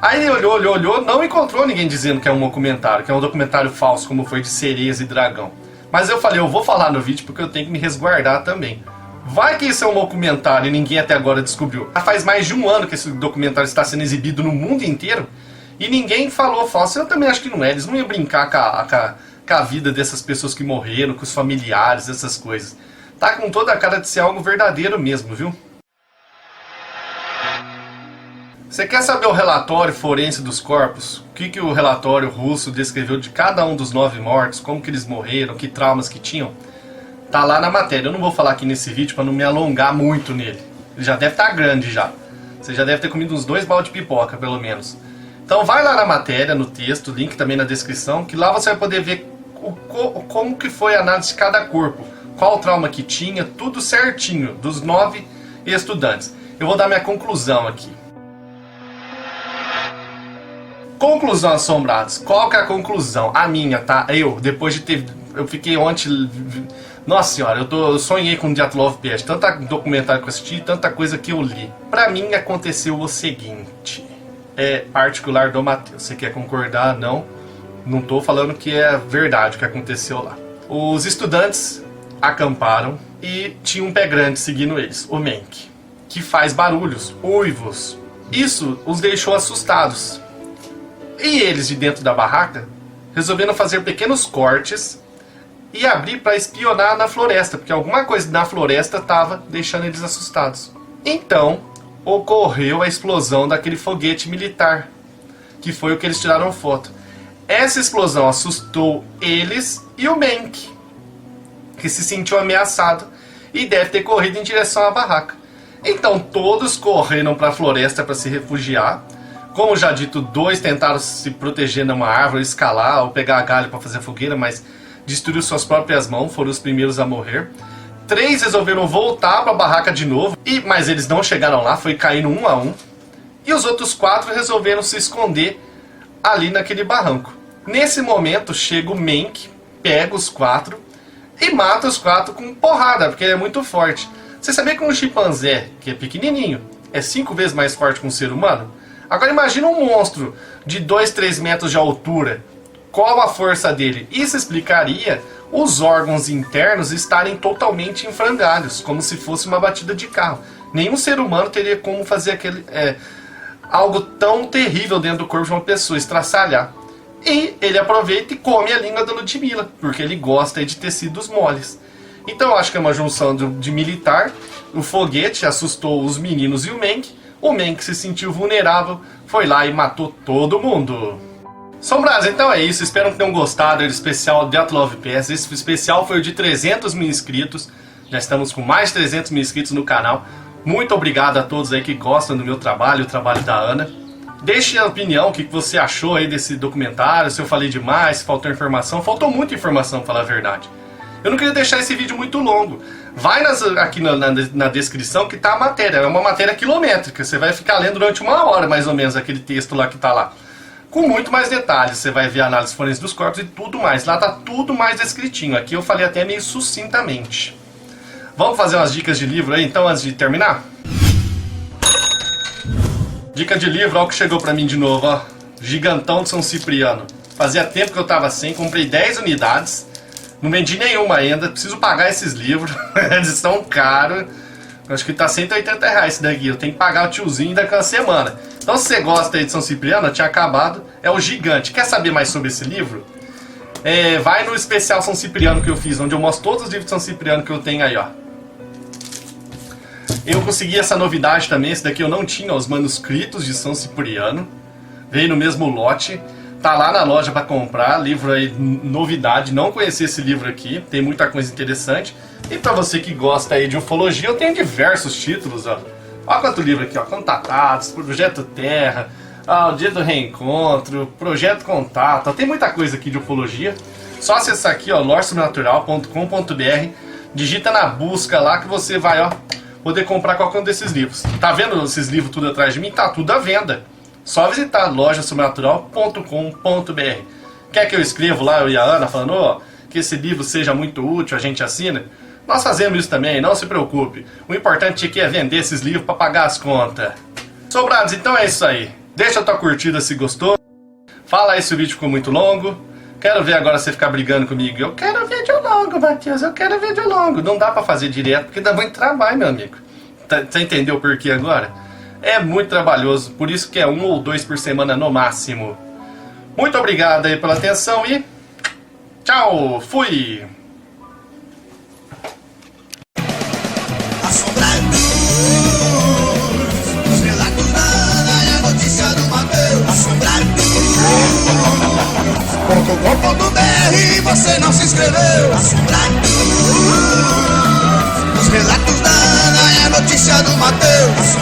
Aí ele olhou, não encontrou ninguém dizendo que é um documentário, que é um documentário falso, como foi de Sereias e Dragão. Mas eu falei, eu vou falar no vídeo porque eu tenho que me resguardar também. Vai que isso é um documentário e ninguém até agora descobriu. Já faz mais de um ano que esse documentário está sendo exibido no mundo inteiro e ninguém falou falso. Eu também acho que não é. Eles não iam brincar com a vida dessas pessoas que morreram, com os familiares, essas coisas. Tá com toda a cara de ser algo verdadeiro mesmo, viu? Você quer saber o relatório forense dos corpos? O que o relatório russo descreveu de cada um dos 9 mortos? Como que eles morreram? Que traumas que tinham? Tá lá na matéria. Eu não vou falar aqui nesse vídeo para não me alongar muito nele. Ele já deve estar grande já. Você já deve ter comido uns 2 baldes de pipoca, pelo menos. Então vai lá na matéria, no texto, link também na descrição, que lá você vai poder ver como que foi a análise de cada corpo. Qual o trauma que tinha, tudo certinho, dos 9 estudantes. Eu vou dar minha conclusão aqui. Conclusão, assombrados. Qual que é a conclusão? A minha, tá? Depois de ter... Eu fiquei ontem... Nossa senhora, eu sonhei com o Dyatlov Pest. Tanta documentário que eu assisti, tanta coisa que eu li. Pra mim aconteceu o seguinte. É particular do Matheus. Você quer concordar? Não. Não tô falando que é verdade o que aconteceu lá. Os estudantes acamparam e tinha um pé grande seguindo eles, o Menk, que faz barulhos, uivos. Isso os deixou assustados. E eles, de dentro da barraca, resolveram fazer pequenos cortes e abrir para espionar na floresta, porque alguma coisa na floresta estava deixando eles assustados. Então, ocorreu a explosão daquele foguete militar, que foi o que eles tiraram foto. Essa explosão assustou eles e o Menk, que se sentiu ameaçado e deve ter corrido em direção à barraca. Então, todos correram para a floresta para se refugiar. Como já dito, 2 tentaram se proteger numa árvore, escalar ou pegar galho para fazer fogueira, mas destruiu suas próprias mãos, foram os primeiros a morrer. 3 resolveram voltar para a barraca de novo, mas eles não chegaram lá, foi caindo um a um. E os outros 4 resolveram se esconder ali naquele barranco. Nesse momento chega o Menk, pega os 4 e mata os 4 com porrada, porque ele é muito forte. Você sabia que um chimpanzé, que é pequenininho, é 5 vezes mais forte que um ser humano? Agora imagina um monstro de 2, 3 metros de altura. Qual a força dele? Isso explicaria os órgãos internos estarem totalmente em frangalhos, como se fosse uma batida de carro. Nenhum ser humano teria como fazer algo tão terrível dentro do corpo de uma pessoa, estraçalhar. E ele aproveita e come a língua da Ludmilla, porque ele gosta de tecidos moles. Então eu acho que é uma junção de militar. O foguete assustou os meninos e o Menk se sentiu vulnerável, foi lá e matou todo mundo. Sombrados, então é isso, espero que tenham gostado do especial Dyatlov Pest. Esse especial foi o de 300 mil inscritos, já estamos com mais de 300 mil inscritos no canal. Muito obrigado a todos aí que gostam do meu trabalho, o trabalho da Ana. Deixe a opinião, o que você achou aí desse documentário, se eu falei demais, se faltou informação. Faltou muita informação, pra falar a verdade. Eu não queria deixar esse vídeo muito longo. Vai aqui na descrição que tá a matéria, é uma matéria quilométrica. Você vai ficar lendo durante 1 hora, mais ou menos, aquele texto lá que tá lá. Com muito mais detalhes, você vai ver a análise forense dos corpos e tudo mais. Lá tá tudo mais descritinho. Aqui eu falei até meio sucintamente. Vamos fazer umas dicas de livro aí, então, antes de terminar? Dica de livro, olha o que chegou pra mim de novo, ó. Gigantão de São Cipriano. Fazia tempo que eu tava sem, comprei 10 unidades. Não vendi nenhuma ainda, preciso pagar esses livros. Eles estão caros. Acho que tá R$180 esse daqui. Eu tenho que pagar o tiozinho daqui a uma semana. Então se você gosta aí de São Cipriano, tinha acabado, é o Gigante. Quer saber mais sobre esse livro? Vai no especial São Cipriano que eu fiz, onde eu mostro todos os livros de São Cipriano que eu tenho aí, ó. Eu consegui essa novidade também, esse daqui eu não tinha, os manuscritos de São Cipriano. Veio no mesmo lote. Tá lá na loja para comprar, livro aí, novidade, não conheci esse livro aqui, tem muita coisa interessante. E para você que gosta aí de ufologia, eu tenho diversos títulos, ó. Olha quanto livro aqui, ó, Contatados, Projeto Terra, o dia do reencontro, projeto contato, tem muita coisa aqui de ufologia. Só acessar aqui, ó, loresobrenatural.com.br, digita na busca lá que você vai, ó, poder comprar qualquer um desses livros. Tá vendo esses livros tudo atrás de mim? Tá tudo à venda. Só visitar loresobrenatural.com.br. Quer que eu escrevo lá, eu e a Ana, falando, ó, que esse livro seja muito útil, a gente assina? Nós fazemos isso também, não se preocupe. O importante aqui é vender esses livros para pagar as contas. Sobrados, então é isso aí. Deixa a tua curtida se gostou. Fala aí se o vídeo ficou muito longo. Quero ver agora você ficar brigando comigo. Eu quero vídeo longo, Matheus, eu quero vídeo longo. Não dá pra fazer direto porque dá muito trabalho, meu amigo. Você entendeu por quê agora? É muito trabalhoso, por isso que é 1 ou 2 por semana no máximo. Muito obrigado aí pela atenção e... tchau, fui! Os relatos da Ana e a notícia do Matheus. .com.br, você não se inscreveu. Os relatos da Ana e a notícia do Matheus.